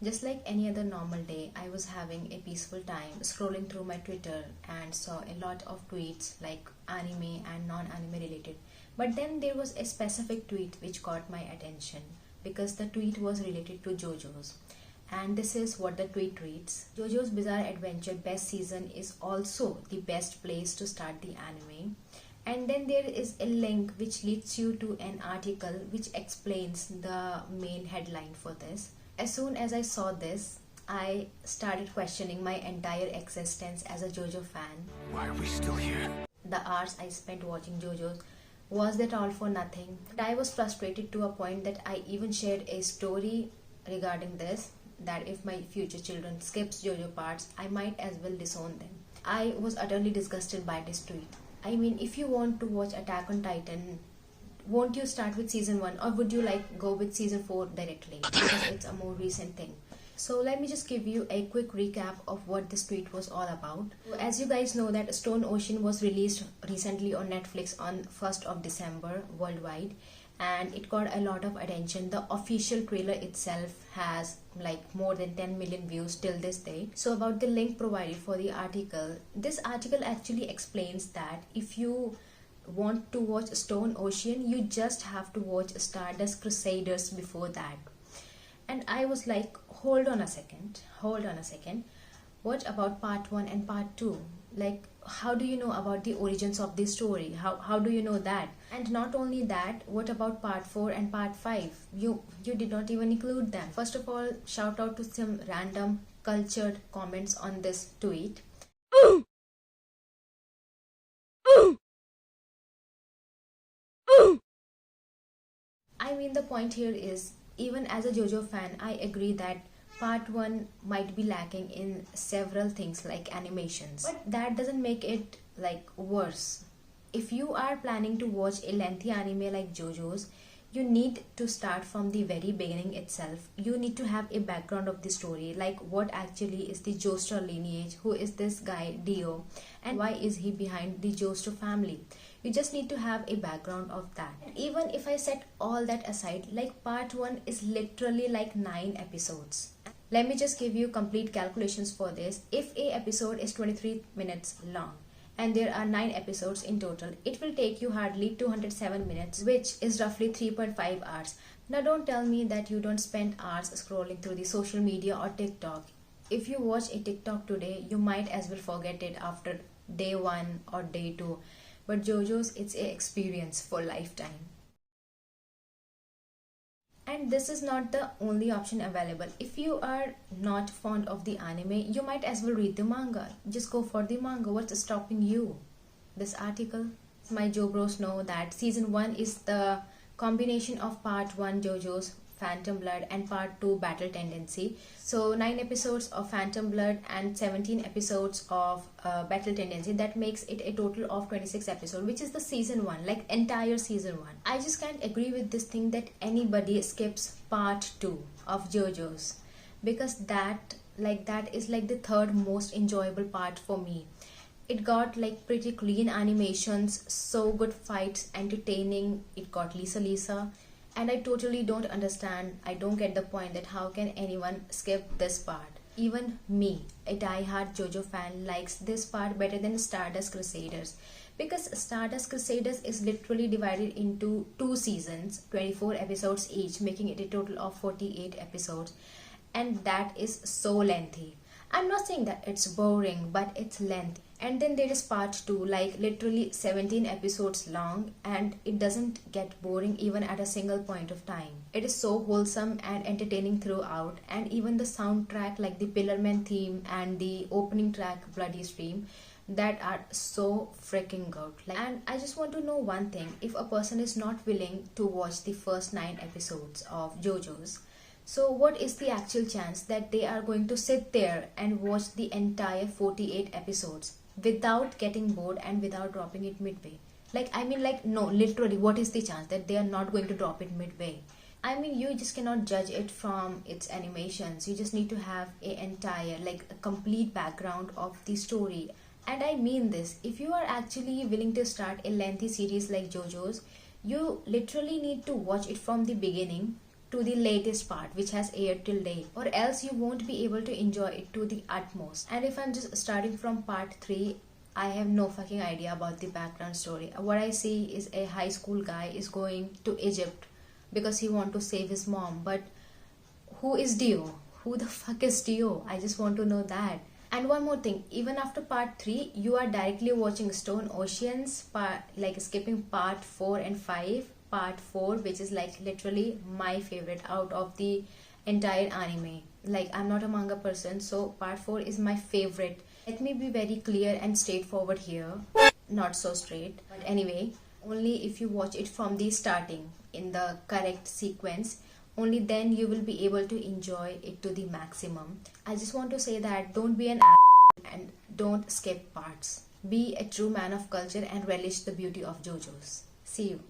Just like any other normal day, I was having a peaceful time scrolling through my Twitter and saw a lot of tweets like anime and non-anime related. But then there was a specific tweet which caught my attention because the tweet was related to JoJos. And this is what the tweet reads: JoJo's Bizarre Adventure best season is also the best place to start the anime. And then there is a link which leads you to an article which explains the main headline for this. As soon as I saw this, I started questioning my entire existence as a JoJo fan. Why are we still here? The hours I spent watching JoJo's, was that all for nothing? And I was frustrated to a point that I even shared a story regarding this, that if my future children skips JoJo parts, I might as well disown them. I was utterly disgusted by this tweet. I mean, if you want to watch Attack on Titan, won't you start with season 1, or would you like go with season 4 directly because it's a more recent thing? So let me just give you a quick recap of what this tweet was all about. As you guys know that Stone Ocean was released recently on Netflix on 1st of December worldwide, and it got a lot of attention. The official trailer itself has like more than 10 million views till this day. So about the link provided for the article, this article actually explains that if you want to watch Stone Ocean, you just have to watch Stardust Crusaders before that. And I was like, hold on a second, what about part 1 and part 2? Like, how do you know about the origins of this story? How do you know that? And not only that, what about part 4 and part 5? You did not even include them. First of all, shout out to some random cultured comments on this tweet. I mean, the point here is, even as a JoJo fan, I agree that part 1 might be lacking in several things like animations, but that doesn't make it like worse. If you are planning to watch a lengthy anime like JoJo's, you need to start from the very beginning itself. You need to have a background of the story, like what actually is the Joestar lineage, who is this guy Dio, and why is he behind the Joestar family. You just need to have a background of that. Even if I set all that aside, like part 1 is literally like 9 episodes. Let me just give you complete calculations for this. If a episode is 23 minutes long and there are 9 episodes in total, it will take you hardly 207 minutes, which is roughly 3.5 hours. Now don't tell me that you don't spend hours scrolling through the social media or TikTok. If you watch a TikTok today, you might as well forget it after day 1 or day 2. But JoJo's, it's an experience for lifetime. And this is not the only option available. If you are not fond of the anime, you might as well read the manga. Just go for the manga. What's stopping you? This article, my Jo Bros know that season 1 is the combination of part 1 JoJo's Phantom Blood and part 2 Battle Tendency. So 9 episodes of Phantom Blood and 17 episodes of Battle Tendency. That makes it a total of 26 episodes, which is the season 1, like entire season 1. I just can't agree with this thing that anybody skips part 2 of JoJo's, because that is like the third most enjoyable part for me. It got like pretty clean animations, so good fights, entertaining. It got Lisa. And I totally don't understand, I don't get the point that how can anyone skip this part. Even me, a die-hard JoJo fan, likes this part better than Stardust Crusaders, because Stardust Crusaders is literally divided into 2 seasons, 24 episodes each, making it a total of 48 episodes, and that is so lengthy. I'm not saying that it's boring, but it's lengthy. And then there is part 2, like literally 17 episodes long, and it doesn't get boring even at a single point of time. It is so wholesome and entertaining throughout, and even the soundtrack like the Pillarman theme and the opening track Bloody Stream, that are so freaking good. And I just want to know one thing: if a person is not willing to watch the first 9 episodes of JoJo's, so what is the actual chance that they are going to sit there and watch the entire 48 episodes without getting bored and without dropping it midway? No, literally, what is the chance that they are not going to drop it midway? I mean, you just cannot judge it from its animations. You just need to have a complete background of the story. And I mean this, if you are actually willing to start a lengthy series like JoJo's, you literally need to watch it from the beginning, to the latest part which has aired till date, or else you won't be able to enjoy it to the utmost. And if I'm just starting from part 3, I have no fucking idea about the background story. What I see is a high school guy is going to Egypt because he want to save his mom. But who is Dio? Who the fuck is Dio? I just want to know that. And one more thing, even after part 3, you are directly watching Stone Oceans, like skipping part 4 and 5. Part 4, which is like literally my favorite out of the entire anime. Like, I'm not a manga person, so part 4 is my favorite. Let me be very clear and straightforward here. Not so straight, but anyway, only if you watch it from the starting in the correct sequence, only then you will be able to enjoy it to the maximum. I just want to say that don't be an and don't skip parts. Be a true man of culture and relish the beauty of JoJos. See you.